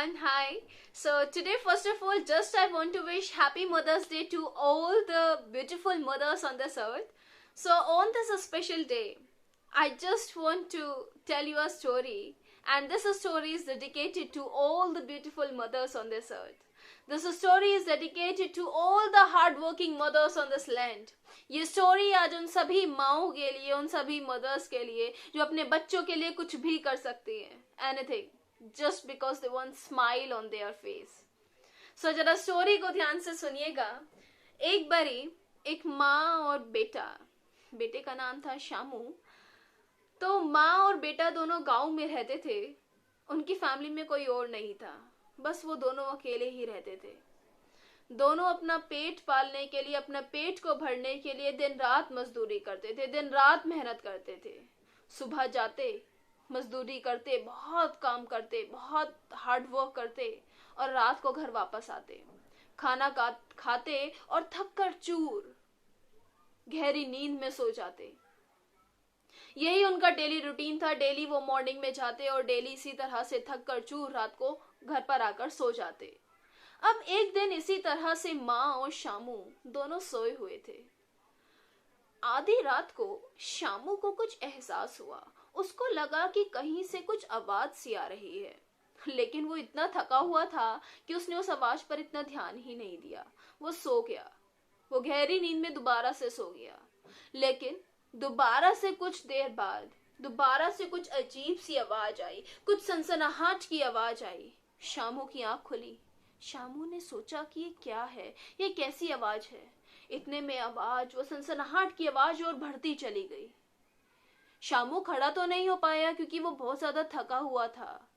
everyone. Hi. So today, first of all, just I want to wish Happy Mother's Day to all the beautiful mothers on this earth. So on this special day, I just want to tell you a story, and this story is dedicated to all the beautiful mothers on this earth. This story is dedicated to all the hardworking mothers on this land. ये story आज उन सभी माओं के लिए, उन सभी mother's के लिए जो अपने बच्चों के लिए कुछ भी कर सकती हैं, anything, just because they want smile on their face. So जरा स्टोरी को ध्यान से सुनिएगा. एक बारी एक माँ और बेटा, बेटे का नाम था शामू. तो माँ और बेटा दोनों गांव में रहते थे. उनकी फैमिली में कोई और नहीं था, बस वो दोनों अकेले ही रहते थे. दोनों अपना पेट पालने के लिए, अपना पेट को भरने के लिए दिन रात मजदूरी करते थे, दिन रात मेहनत करते थे. सुबह जाते, मजदूरी करते, बहुत काम करते, बहुत हार्ड वर्क करते, और रात को घर वापस आते, खाना खाते और थक कर चूर गहरी नींद में सो जाते. यही उनका डेली रूटीन था. डेली वो मॉर्निंग में जाते और डेली इसी तरह से थक कर चूर रात को घर पर आकर सो जाते. अब एक दिन इसी तरह से माँ और शामू दोनों सोए हुए थे. आधी रात को शामू को कुछ एहसास हुआ. उसको लगा कि कहीं से कुछ आवाज सी आ रही है, लेकिन वो इतना थका हुआ था कि उसने उस आवाज पर इतना ध्यान ही नहीं दिया. वो सो गया. वो गहरी नींद में दोबारा से सो गया. लेकिन दोबारा से कुछ देर बाद दोबारा से कुछ अजीब सी आवाज आई, कुछ सनसनाहट की आवाज आई. शामू की आंख खुली. शामू ने सोचा कि ये क्या है, ये कैसी आवाज है. इतने में आवाज, वो सनसनाहट की आवाज और बढ़ती चली गई. शामू खड़ा तो नहीं हो पाया क्योंकि वो बहुत ज्यादा थका हुआ था,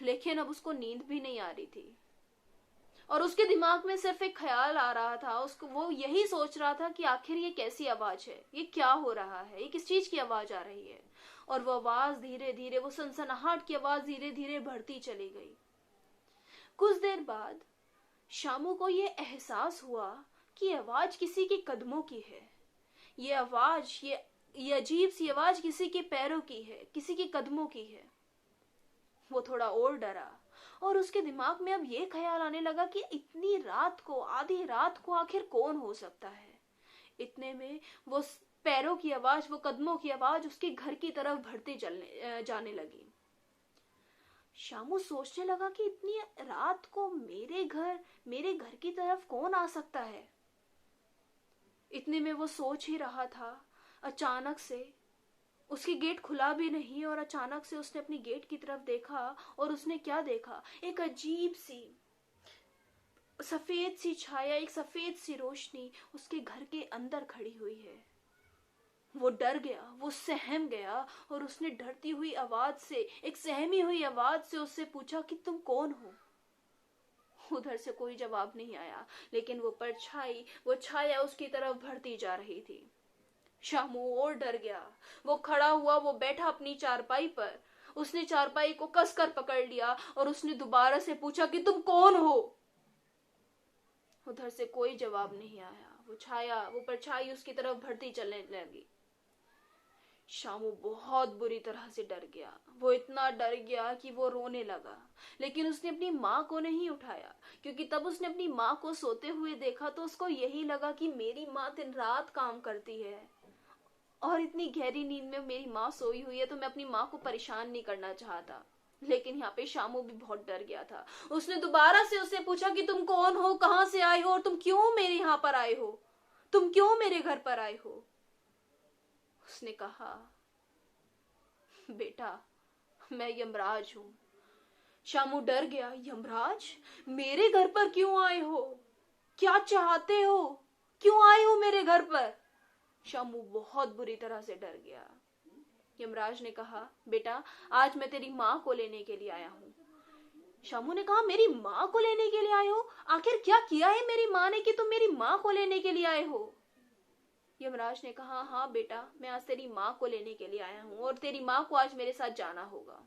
लेकिन अब उसको नींद भी नहीं आ रही थी. और उसके दिमाग में सिर्फ एक ख्याल आ रहा था. उसको वो यही सोच रहा था कि आखिर ये कैसी आवाज है, ये क्या हो रहा है, ये किस चीज की आवाज आ रही है. और वो आवाज धीरे धीरे, वो सनसनाहट की आवाज धीरे धीरे बढ़ती चली गई. कुछ देर बाद शामू को ये एहसास हुआ कि आवाज किसी के कदमों की है. ये आवाज, ये अजीब सी आवाज किसी के पैरों की है, किसी के कदमों की है. वो थोड़ा और डरा और उसके दिमाग में अब ये ख्याल आने लगा कि इतनी रात को, आधी रात को आखिर कौन हो सकता है. इतने में वो पैरों की आवाज, वो कदमों की आवाज उसके घर की तरफ बढ़ती जाने लगी. शामू सोचने लगा कि इतनी रात को मेरे घर की तरफ कौन आ सकता है. इतने में वो सोच ही रहा था, अचानक से उसकी गेट खुला भी नहीं, और अचानक से उसने अपनी गेट की तरफ देखा. और उसने क्या देखा, एक अजीब सी सफेद सी छाया, एक सफेद सी रोशनी उसके घर के अंदर खड़ी हुई है. वो डर गया, वो सहम गया, और उसने डरती हुई आवाज से, एक सहमी हुई आवाज से उससे पूछा कि तुम कौन हो. उधर से कोई जवाब नहीं आया, लेकिन वो परछाई, वो छाया उसकी तरफ बढ़ती जा रही थी. शामू और डर गया. वो खड़ा हुआ, वो बैठा अपनी चारपाई पर. उसने चारपाई को कसकर पकड़ लिया और उसने दोबारा से पूछा कि तुम कौन हो. उधर से कोई जवाब नहीं आया. वो छाया, वो परछाई उसकी तरफ बढ़ती चलने लगी. शामू बहुत बुरी तरह से डर गया. वो इतना डर गया कि वो रोने लगा. लेकिन उसने अपनी माँ को नहीं उठाया, क्योंकि तब उसने अपनी माँ को सोते हुए देखा तो उसको यही लगा कि मेरी माँ दिन रात काम करती है और इतनी गहरी नींद में मेरी माँ सोई हुई है, तो मैं अपनी माँ को परेशान नहीं करना चाहता. लेकिन यहाँ पे शामू भी बहुत डर गया था. उसने दोबारा से उससे पूछा कि तुम कौन हो, कहाँ से आए हो, और तुम क्यों मेरे यहाँ पर आए हो, तुम क्यों मेरे घर पर आए हो. उसने कहा, बेटा, मैं यमराज हूं. शामू डर गया. यमराज? मेरे घर पर क्यों आए हो, क्या चाहते हो, क्यों आए हो मेरे घर पर. शामू बहुत बुरी तरह से डर गया. यमराज ने कहा, बेटा, आज मैं तेरी माँ को लेने के लिए आया हूँ. शामू ने कहा, मेरी माँ को लेने के लिए आए हो, आखिर क्या किया है मेरी माँ ने कि तुम मेरी माँ को लेने के लिए आए हो. यमराज ने कहा, हाँ बेटा, मैं आज तेरी माँ को लेने के लिए आया हूँ और तेरी माँ को आज मेरे साथ जाना होगा.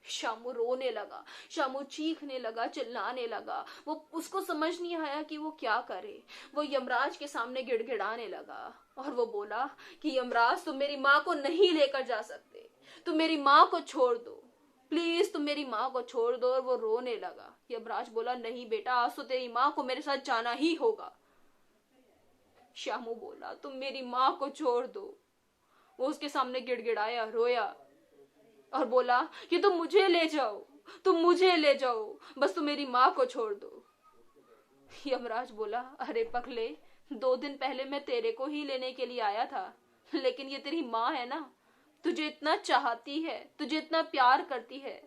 शामू रोने लगा. शामू चीखने लगा, चिल्लाने लगा. वो उसको समझ नहीं आया कि वो क्या करे. वो यमराज के सामने गिड़गिड़ाने लगा और वो बोला कि यमराज, तुम मेरी माँ को नहीं लेकर जा सकते, तुम मेरी माँ को छोड़ दो. प्लीज तुम मेरी माँ को छोड़ दो। और वो रोने लगा। यमराज बोला, नहीं बेटा, आज तो तेरी माँ को मेरे साथ जाना ही होगा। श्यामू बोला, तुम मेरी माँ को छोड़ दो। वो उसके सामने गिड़गिड़ाया, रोया और बोला कि तुम मुझे ले जाओ, तुम मुझे ले जाओ, बस तुम मेरी माँ को छोड़ दो। यमराज बोला, अरे पगले, 2 दिन पहले मैं तेरे को ही लेने के लिए आया था, लेकिन ये तेरी माँ है ना, तुझे इतना चाहती है, तुझे इतना प्यार करती है।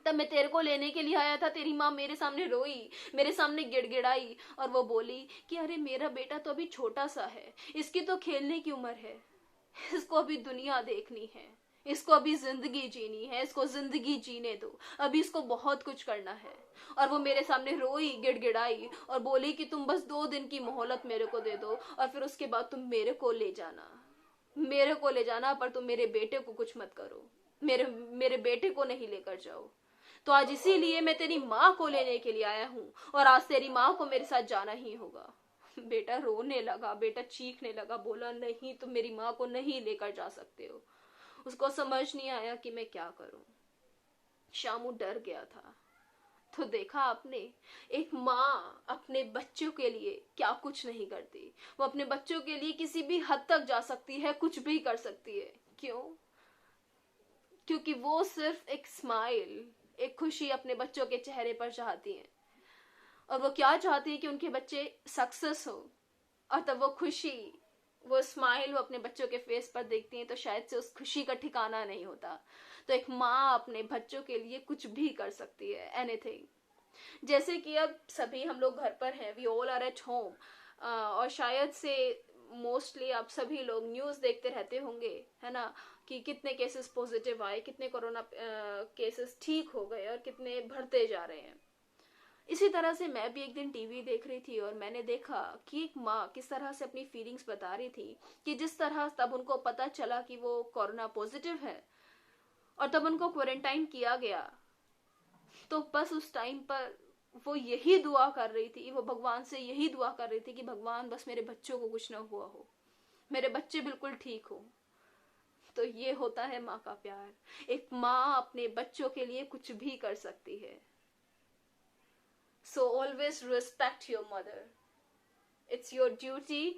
तब मैं तेरे को लेने के लिए आया था, तेरी माँ मेरे सामने रोई, मेरे सामने गिड़गिड़ाई और वो बोली कि अरे मेरा बेटा तो अभी छोटा सा है, इसकी तो खेलने की उम्र है, इसको अभी दुनिया देखनी है, इसको अभी जिंदगी जीनी है, इसको जिंदगी जीने दो, अभी इसको बहुत कुछ करना है। और वो मेरे सामने रोई, गिड़गिड़ाई और बोली कि तुम बस 2 दिन की मोहलत मेरे को दे दो और फिर उसके बाद तुम मेरे को ले जाना, मेरे को ले जाना, पर तुम मेरे बेटे को कुछ मत करो, मेरे मेरे बेटे को नहीं लेकर जाओ। तो आज इसीलिए मैं तेरी माँ को लेने के लिए आया हूँ और आज तेरी माँ को मेरे साथ जाना ही होगा। बेटा रोने लगा, बेटा चीखने लगा, बोला नहीं, तुम मेरी माँ को नहीं लेकर जा सकते हो। उसको समझ नहीं आया कि मैं क्या करूं। श्यामू डर गया था। तो देखा आपने, एक माँ अपने बच्चों के लिए क्या कुछ नहीं करती। वो अपने बच्चों के लिए किसी भी हद तक जा सकती है, कुछ भी कर सकती है। क्यों? क्योंकि वो सिर्फ एक स्माइल, एक खुशी अपने बच्चों के चेहरे पर चाहती है। और वो क्या चाहती है कि उनके बच्चे सक्सेस हो, और तब वो खुशी, वो स्माइल वो अपने बच्चों के फेस पर देखती हैं तो शायद से उस खुशी का ठिकाना नहीं होता। तो एक माँ अपने बच्चों के लिए कुछ भी कर सकती है, एनीथिंग। जैसे कि अब सभी हम लोग घर पर हैं, we all are at home, और शायद से मोस्टली आप सभी लोग न्यूज़ देखते रहते होंगे, है ना, कि कितने केसेस पॉजिटिव आए, कितने कोरोना केसेस ठीक हो गए और कितने बढ़ते जा रहे हैं। इसी तरह से मैं भी एक दिन टीवी देख रही थी और मैंने देखा कि एक माँ किस तरह से अपनी फीलिंग्स बता रही थी कि जिस तरह तब उनको पता चला कि वो कोरोना पॉजिटिव है और तब उनको क्वारंटाइन किया गया, तो बस उस टाइम पर वो यही दुआ कर रही थी, वो भगवान से यही दुआ कर रही थी कि भगवान बस मेरे बच्चों को कुछ ना हुआ हो, मेरे बच्चे बिल्कुल ठीक हो। तो ये होता है माँ का प्यार। एक माँ अपने बच्चों के लिए कुछ भी कर सकती है। So always respect your mother. It's your duty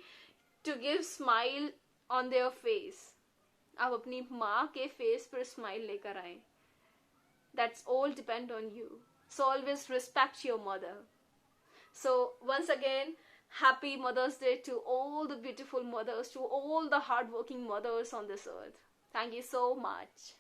to give smile on their face. आप अपनी माँ के फेस पर स्माइल लेकर आए। That's all depend on you. So always respect your mother. So once again, happy Mother's Day to all the beautiful mothers, to all the hardworking mothers on this earth. Thank you so much.